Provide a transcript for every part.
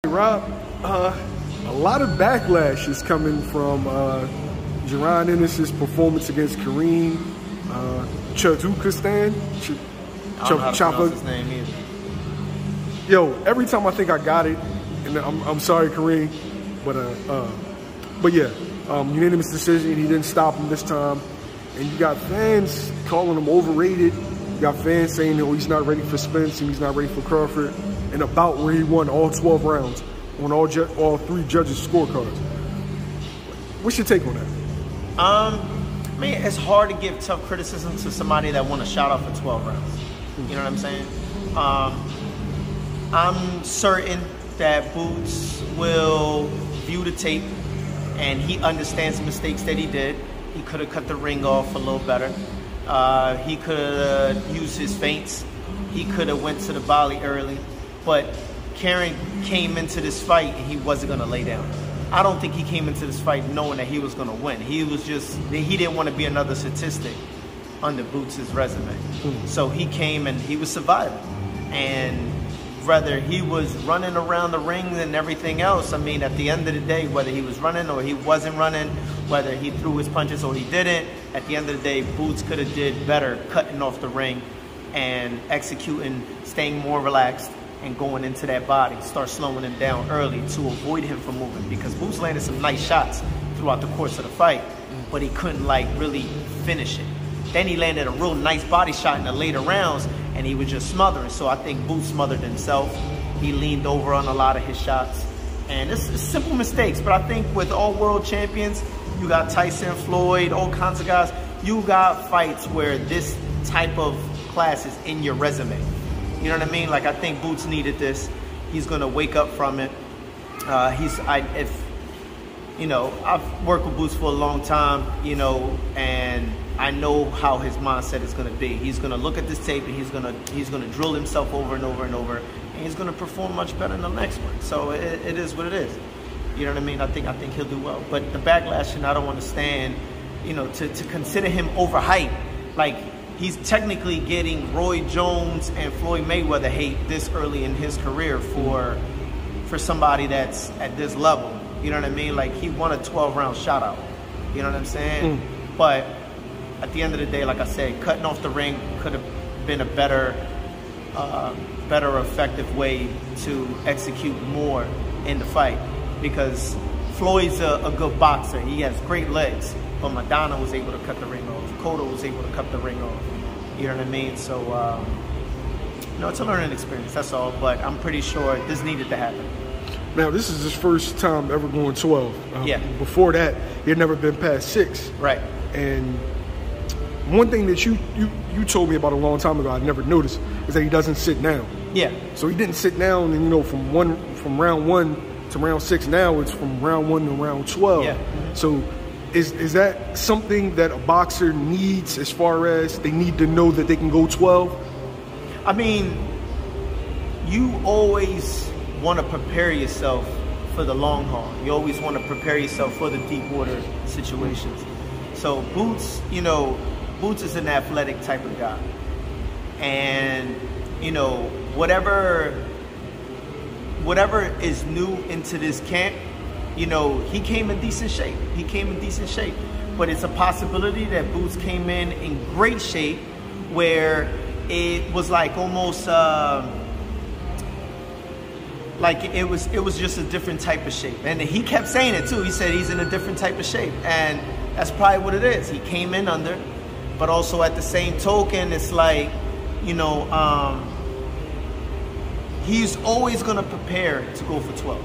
Rob, a lot of backlash is coming from Jaron Ennis's performance against Karen Chukhadzhian. I don't know how to pronounce his name either. Yo, every time I think I got it, and I'm sorry, Karen, but yeah, unanimous decision. He didn't stop him this time, and you got fans calling him overrated. You got fans saying, "Oh, he's not ready for Spence and he's not ready for Crawford." And about where he won all 12 rounds on all 3 judges' scorecards. What's your take on that? I mean, it's hard to give tough criticism to somebody that won a shot off for 12 rounds. You know what I'm saying? I'm certain that Boots will view the tape and he understands the mistakes that he did. He could have cut the ring off a little better. He could have used his feints. He could have went to the volley early. But Karen came into this fight and he wasn't going to lay down. I don't think he came into this fight knowing that he was going to win. He didn't want to be another statistic under Boots' resume. So he came and he was surviving. And whether he was running around the ring and everything else, I mean, at the end of the day, whether he was running or he wasn't running, whether he threw his punches or he didn't, at the end of the day, Boots could have did better cutting off the ring and executing, staying more relaxed, and going into that body, start slowing him down early to avoid him from moving, because Boots landed some nice shots throughout the course of the fight, but he couldn't like really finish it. Then he landed a real nice body shot in the later rounds and he was just smothering. So I think Boots smothered himself. He leaned over on a lot of his shots. And it's simple mistakes, but I think with all world champions, you got Tyson, Floyd, all kinds of guys, you got fights where this type of class is in your resume. You know what I mean? Like, I think Boots needed this. He's going to wake up from it. I've worked with Boots for a long time, you know, and I know how his mindset is going to be. He's going to look at this tape and he's going to drill himself over and over and over, and he's going to perform much better in the next one. So it is what it is. You know what I mean? I think he'll do well. But the backlash, and I don't understand, you know, to consider him overhyped, like, he's technically getting Roy Jones and Floyd Mayweather hate this early in his career for somebody that's at this level. You know what I mean? Like, he won a 12-round shot out. You know what I'm saying? But at the end of the day, like I said, cutting off the ring could have been a better effective way to execute more in the fight, because Floyd's a good boxer. He has great legs. But Madonna was able to cut the ring off. Cotto was able to cut the ring off. You know what I mean? So, you know, it's a learning experience, that's all. But I'm pretty sure this needed to happen. Now, this is his first time ever going 12. Yeah. Before that, he had never been past 6. Right. And one thing that you told me about a long time ago I never noticed is that he doesn't sit down. Yeah. So he didn't sit down, and, you know, from round 1 to round 6 now, it's from round 1 to round 12. Yeah. So is that something that a boxer needs, as far as they need to know that they can go 12? I mean, you always want to prepare yourself for the long haul. You always want to prepare yourself for the deep water situations. So Boots, you know, Boots is an athletic type of guy. And, you know, whatever is new into this camp, you know, he came in decent shape. But it's a possibility that Boots came in great shape, where it was like almost like it was just a different type of shape. And he kept saying it too. He said he's in a different type of shape, and that's probably what it is. He came in under, but also at the same token, it's like, you know, he's always going to prepare to go for 12.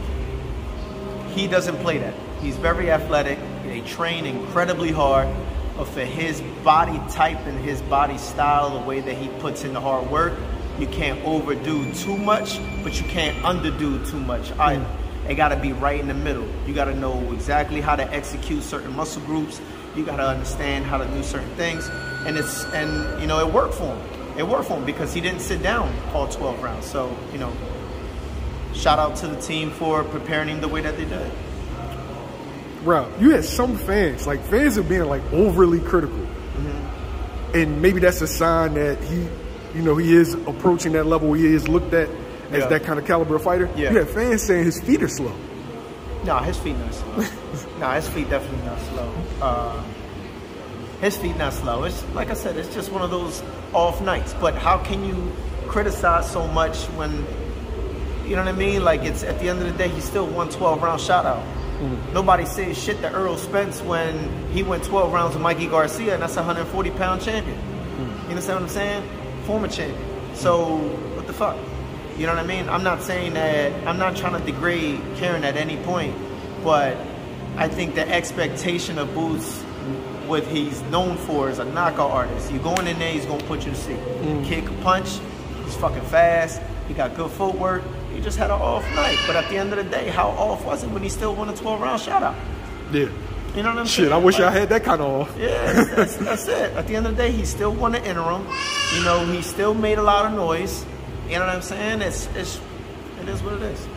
He doesn't play that. He's very athletic. They train incredibly hard. But for his body type and his body style, the way that he puts in the hard work, you can't overdo too much, but you can't underdo too much either. It got to be right in the middle. You got to know exactly how to execute certain muscle groups. You got to understand how to do certain things. And you know, it worked for him. It worked for him because he didn't sit down all 12 rounds. So, you know, shout out to the team for preparing him the way that they did. Rob, you had some fans are being like overly critical. And maybe that's a sign that he is approaching that level where he is looked at as that kind of caliber of fighter. Yeah. You have fans saying his feet are slow. No, his feet not slow. No, his feet definitely not slow. His feet not slow. It's like I said, it's just one of those off nights. But how can you criticize so much when, you know what I mean? Like, it's at the end of the day, he still won 12-round shot out. Nobody says shit to Errol Spence when he went 12 rounds with Mikey Garcia, and that's a 140-pound champion. You understand what I'm saying? Former champion. So what the fuck? You know what I mean? I'm not saying that, I'm not trying to degrade Karen at any point, but I think the expectation of Boots, what he's known for is a knockout artist. You going in there, he's gonna put you to sleep. Kid can punch, he's fucking fast, he got good footwork. He just had an off night, but at the end of the day, how off was it when he still won a 12-round shoutout? Yeah. You know what I'm saying? Shit, I wish I had that kind of off. Yeah, that's it. At the end of the day, he still won the interim. You know, he still made a lot of noise. You know what I'm saying? It is what it is.